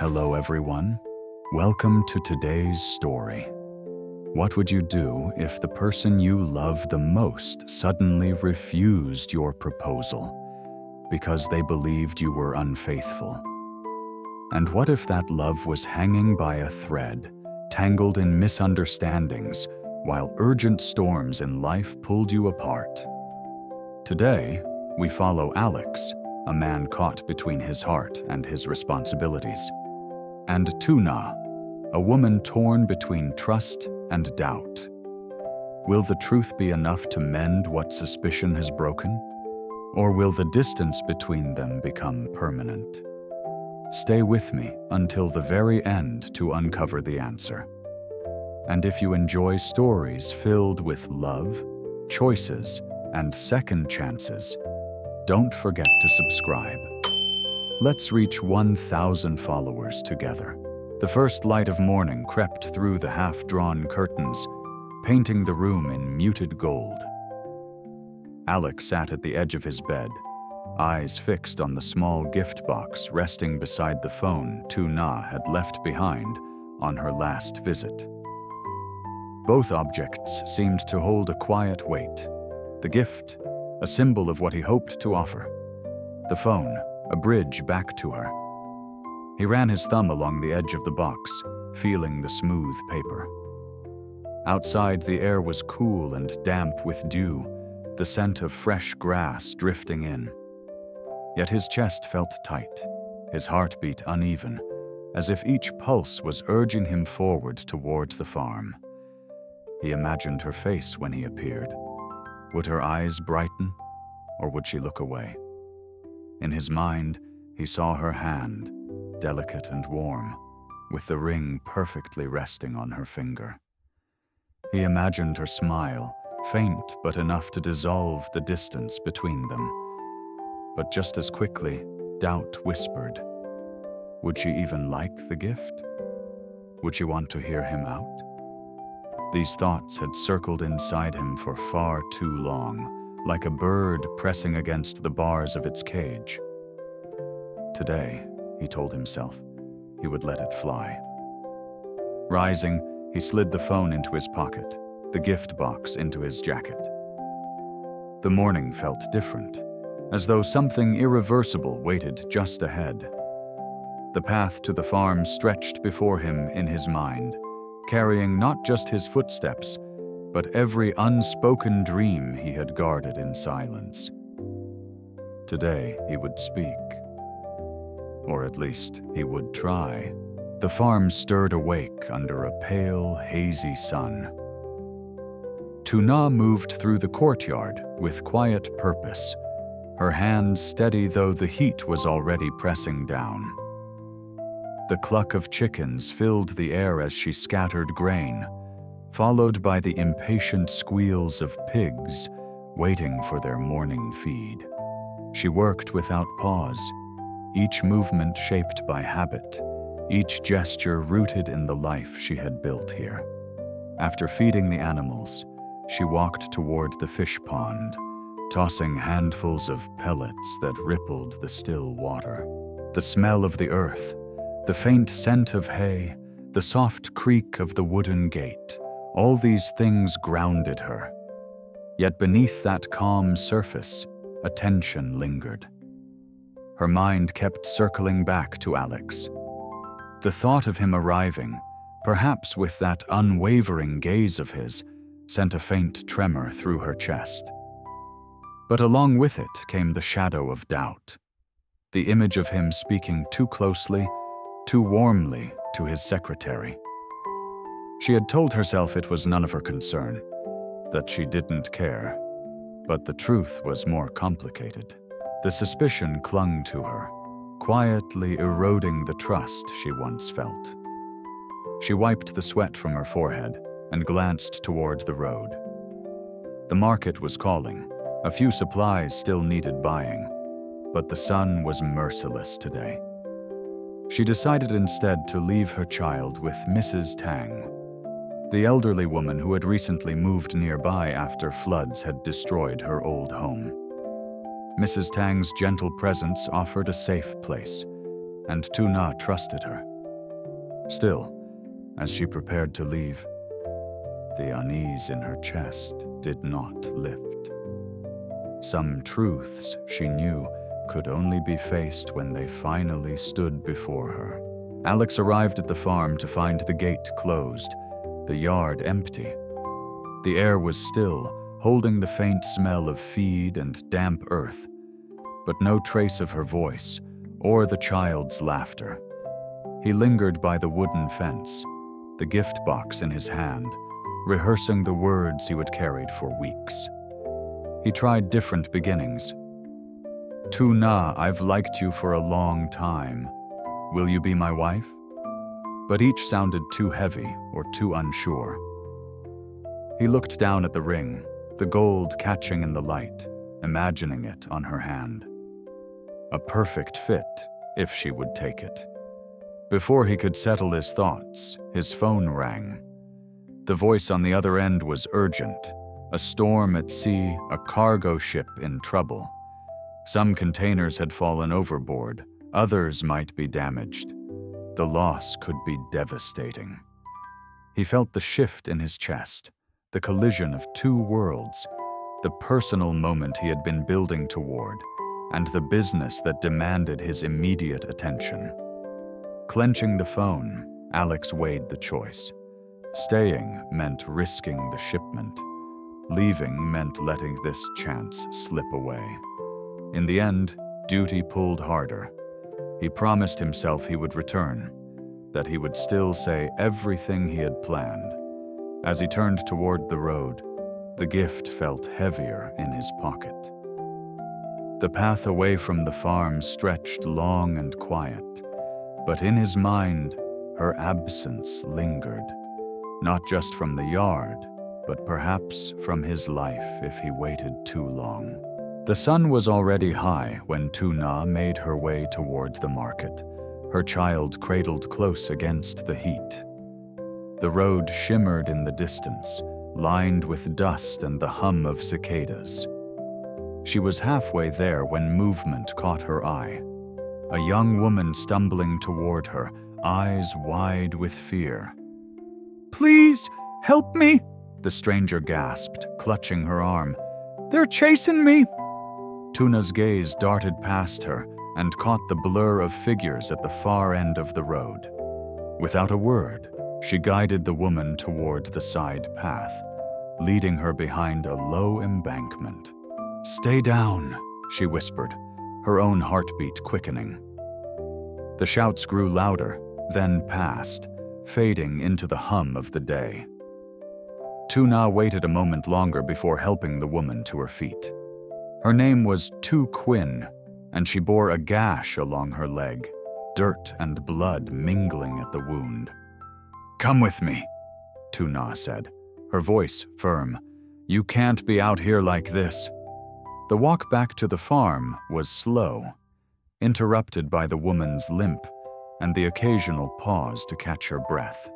Hello everyone. Welcome to today's story. What would you do if the person you love the most suddenly refused your proposal because they believed you were unfaithful? And what if that love was hanging by a thread, tangled in misunderstandings, while urgent storms in life pulled you apart? Today, we follow Alex, a man caught between his heart and his responsibilities, and Tuna, a woman torn between trust and doubt. Will the truth be enough to mend what suspicion has broken? Or will the distance between them become permanent? Stay with me until the very end to uncover the answer. And if you enjoy stories filled with love, choices, and second chances, don't forget to subscribe. Let's reach 1,000 followers together. The first light of morning crept through the half-drawn curtains, painting the room in muted gold. Alex sat at the edge of his bed, eyes fixed on the small gift box resting beside the phone Tuna had left behind on her last visit. Both objects seemed to hold a quiet weight. The gift, a symbol of what he hoped to offer. The phone, a bridge back to her. He ran his thumb along the edge of the box, feeling the smooth paper. Outside, the air was cool and damp with dew, the scent of fresh grass drifting in. Yet his chest felt tight, his heartbeat uneven, as if each pulse was urging him forward towards the farm. He imagined her face when he appeared. Would her eyes brighten, or would she look away? In his mind, he saw her hand, delicate and warm, with the ring perfectly resting on her finger. He imagined her smile, faint but enough to dissolve the distance between them. But just as quickly, doubt whispered. Would she even like the gift? Would she want to hear him out? These thoughts had circled inside him for far too long, like a bird pressing against the bars of its cage. Today, he told himself, he would let it fly. Rising, he slid the phone into his pocket, the gift box into his jacket. The morning felt different, as though something irreversible waited just ahead. The path to the farm stretched before him in his mind, carrying not just his footsteps, but every unspoken dream he had guarded in silence. Today, he would speak. Or at least, he would try. The farm stirred awake under a pale, hazy sun. Tuna moved through the courtyard with quiet purpose, her hands steady though the heat was already pressing down. The cluck of chickens filled the air as she scattered grain, followed by the impatient squeals of pigs waiting for their morning feed. She worked without pause, each movement shaped by habit, each gesture rooted in the life she had built here. After feeding the animals, she walked toward the fish pond, tossing handfuls of pellets that rippled the still water. The smell of the earth, the faint scent of hay, the soft creak of the wooden gate, all these things grounded her. Yet beneath that calm surface, a tension lingered. Her mind kept circling back to Alex. The thought of him arriving, perhaps with that unwavering gaze of his, sent a faint tremor through her chest. But along with it came the shadow of doubt, the image of him speaking too closely, too warmly to his secretary. She had told herself it was none of her concern, that she didn't care, but the truth was more complicated. The suspicion clung to her, quietly eroding the trust she once felt. She wiped the sweat from her forehead and glanced toward the road. The market was calling, a few supplies still needed buying, but the sun was merciless today. She decided instead to leave her child with Mrs. Tang, the elderly woman who had recently moved nearby after floods had destroyed her old home. Mrs. Tang's gentle presence offered a safe place, and Tuna trusted her. Still, as she prepared to leave, the unease in her chest did not lift. Some truths she knew could only be faced when they finally stood before her. Alex arrived at the farm to find the gate closed, the yard empty. The air was still, holding the faint smell of feed and damp earth, but no trace of her voice or the child's laughter. He lingered by the wooden fence, the gift box in his hand, rehearsing the words he would carried for weeks. He tried different beginnings. "Tuna, I've liked you for a long time. Will you be my wife?" But each sounded too heavy or too unsure. He looked down at the ring, the gold catching in the light, imagining it on her hand. A perfect fit, if she would take it. Before he could settle his thoughts, his phone rang. The voice on the other end was urgent. A storm at sea, a cargo ship in trouble. Some containers had fallen overboard, others might be damaged. The loss could be devastating. He felt the shift in his chest, the collision of two worlds, the personal moment he had been building toward, and the business that demanded his immediate attention. Clenching the phone, Alex weighed the choice. Staying meant risking the shipment. Leaving meant letting this chance slip away. In the end, duty pulled harder. He promised himself he would return, that he would still say everything he had planned. As he turned toward the road, the gift felt heavier in his pocket. The path away from the farm stretched long and quiet, but in his mind, her absence lingered, not just from the yard, but perhaps from his life if he waited too long. The sun was already high when Tuna made her way toward the market, her child cradled close against the heat. The road shimmered in the distance, lined with dust and the hum of cicadas. She was halfway there when movement caught her eye. A young woman stumbling toward her, eyes wide with fear. "Please, help me!" the stranger gasped, clutching her arm. "They're chasing me!" Tuna's gaze darted past her and caught the blur of figures at the far end of the road. Without a word, she guided the woman toward the side path, leading her behind a low embankment. "Stay down," she whispered, her own heartbeat quickening. The shouts grew louder, then passed, fading into the hum of the day. Tuna waited a moment longer before helping the woman to her feet. Her name was Quinn, and she bore a gash along her leg, dirt and blood mingling at the wound. "Come with me," Tuna said, her voice firm. "You can't be out here like this." The walk back to the farm was slow, interrupted by the woman's limp and the occasional pause to catch her breath.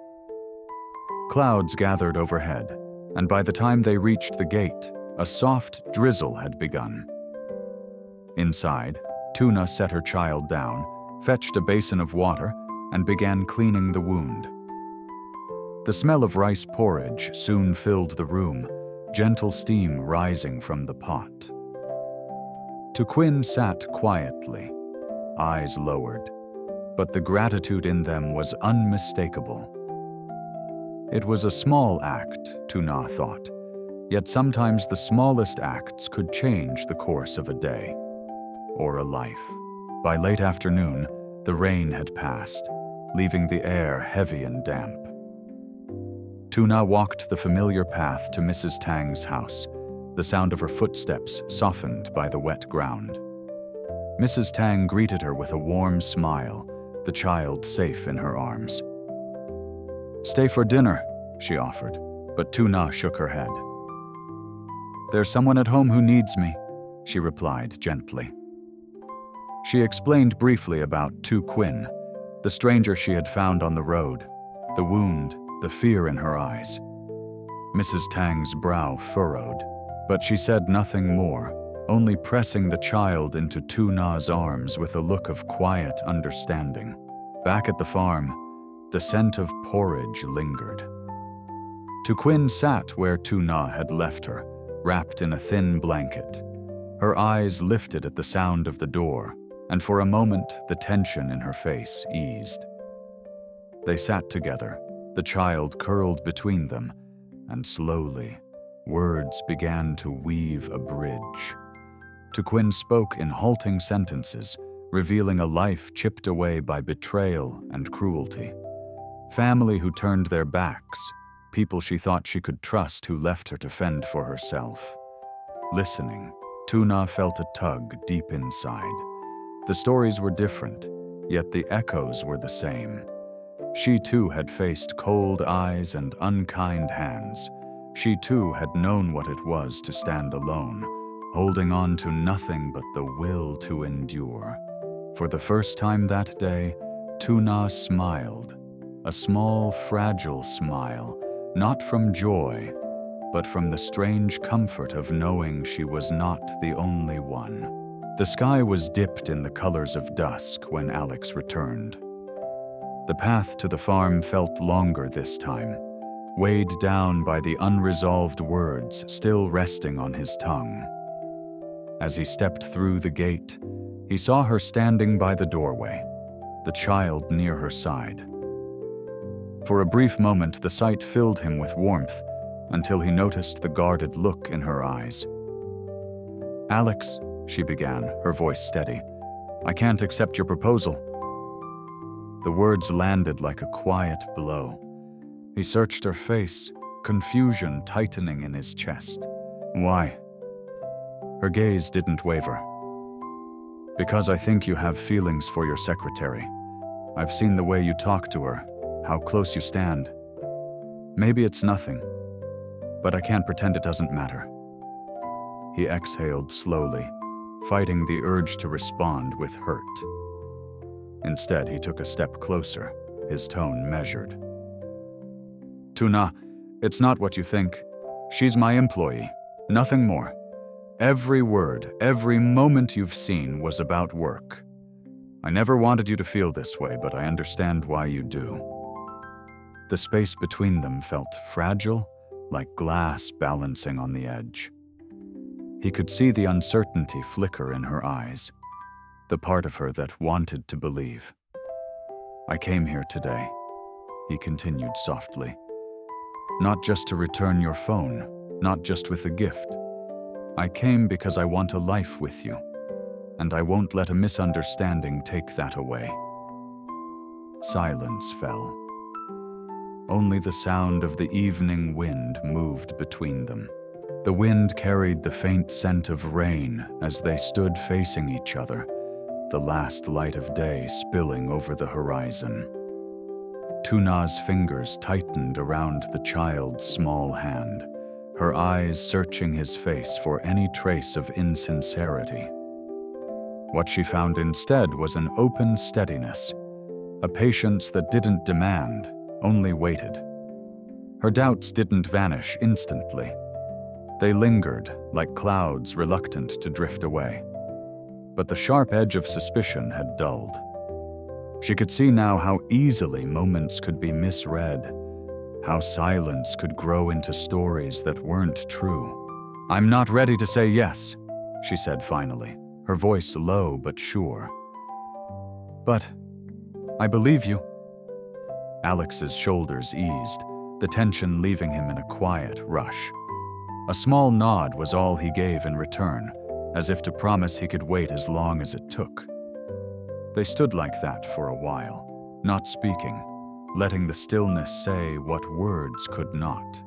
Clouds gathered overhead, and by the time they reached the gate, a soft drizzle had begun. Inside, Tuna set her child down, fetched a basin of water, and began cleaning the wound. The smell of rice porridge soon filled the room, gentle steam rising from the pot. Quinn sat quietly, eyes lowered, but the gratitude in them was unmistakable. It was a small act, Tuna thought, yet sometimes the smallest acts could change the course of a day or a life. By late afternoon, the rain had passed, leaving the air heavy and damp. Tuna walked the familiar path to Mrs. Tang's house, the sound of her footsteps softened by the wet ground. Mrs. Tang greeted her with a warm smile, the child safe in her arms. "Stay for dinner," she offered, but Tuna shook her head. "There's someone at home who needs me," she replied gently. She explained briefly about Quinn, the stranger she had found on the road, the wound, the fear in her eyes. Mrs. Tang's brow furrowed, but she said nothing more, only pressing the child into Tuna's arms with a look of quiet understanding. Back at the farm, The scent of porridge lingered. Tuquin sat where Tuna had left her, wrapped in a thin blanket. Her eyes lifted at the sound of the door, and for a moment the tension in her face eased. They sat together, the child curled between them, and slowly, words began to weave a bridge. Tuquin spoke in halting sentences, revealing a life chipped away by betrayal and cruelty. Family who turned their backs, people she thought she could trust who left her to fend for herself. Listening, Tuna felt a tug deep inside. The stories were different, yet the echoes were the same. She too had faced cold eyes and unkind hands. She too had known what it was to stand alone, holding on to nothing but the will to endure. For the first time that day, Tuna smiled, a small, fragile smile, not from joy, but from the strange comfort of knowing she was not the only one. The sky was dipped in the colors of dusk when Alex returned. The path to the farm felt longer this time, weighed down by the unresolved words still resting on his tongue. As he stepped through the gate, he saw her standing by the doorway, the child near her side. For a brief moment, the sight filled him with warmth until he noticed the guarded look in her eyes. "Alex," she began, her voice steady, "I can't accept your proposal." The words landed like a quiet blow. He searched her face, confusion tightening in his chest. "Why?" Her gaze didn't waver. "Because I think you have feelings for your secretary. I've seen the way you talk to her, how close you stand. Maybe it's nothing, but I can't pretend it doesn't matter." He exhaled slowly, fighting the urge to respond with hurt. Instead, he took a step closer, his tone measured. "Tuna, it's not what you think. She's my employee, nothing more. Every word, every moment you've seen was about work. I never wanted you to feel this way, but I understand why you do." The space between them felt fragile, like glass balancing on the edge. He could see the uncertainty flicker in her eyes, the part of her that wanted to believe. "I came here today," he continued softly. "Not just to return your phone, not just with a gift. I came because I want a life with you, and I won't let a misunderstanding take that away." Silence fell. Only the sound of the evening wind moved between them. The wind carried the faint scent of rain as they stood facing each other, the last light of day spilling over the horizon. Tuna's fingers tightened around the child's small hand, her eyes searching his face for any trace of insincerity. What she found instead was an open steadiness, a patience that didn't demand, only waited. Her doubts didn't vanish instantly. They lingered, like clouds reluctant to drift away. But the sharp edge of suspicion had dulled. She could see now how easily moments could be misread, how silence could grow into stories that weren't true. "I'm not ready to say yes," she said finally, her voice low but sure. "But I believe you." Alex's shoulders eased, the tension leaving him in a quiet rush. A small nod was all he gave in return, as if to promise he could wait as long as it took. They stood like that for a while, not speaking, letting the stillness say what words could not.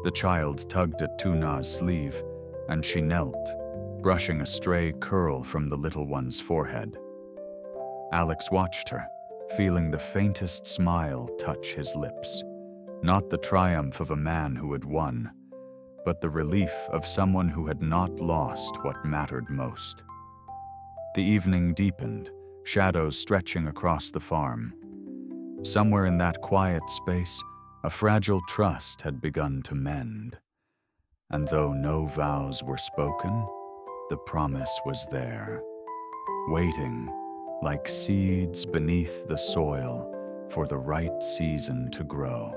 The child tugged at Tuna's sleeve, and she knelt, brushing a stray curl from the little one's forehead. Alex watched her, feeling the faintest smile touch his lips, not the triumph of a man who had won, but the relief of someone who had not lost what mattered most. The evening deepened, shadows stretching across the farm. Somewhere in that quiet space, a fragile trust had begun to mend. And though no vows were spoken, the promise was there, waiting, like seeds beneath the soil, for the right season to grow.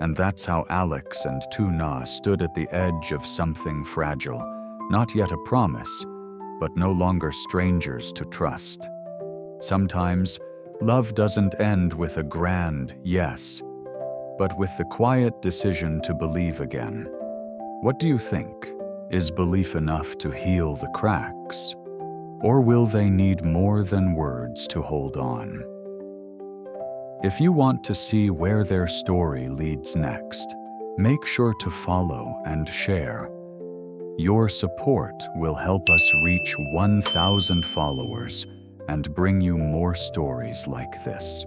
And that's how Alex and Tuna stood at the edge of something fragile, not yet a promise, but no longer strangers to trust. Sometimes, love doesn't end with a grand yes, but with the quiet decision to believe again. What do you think? Is belief enough to heal the cracks? Or will they need more than words to hold on? If you want to see where their story leads next, make sure to follow and share. Your support will help us reach 1,000 followers and bring you more stories like this.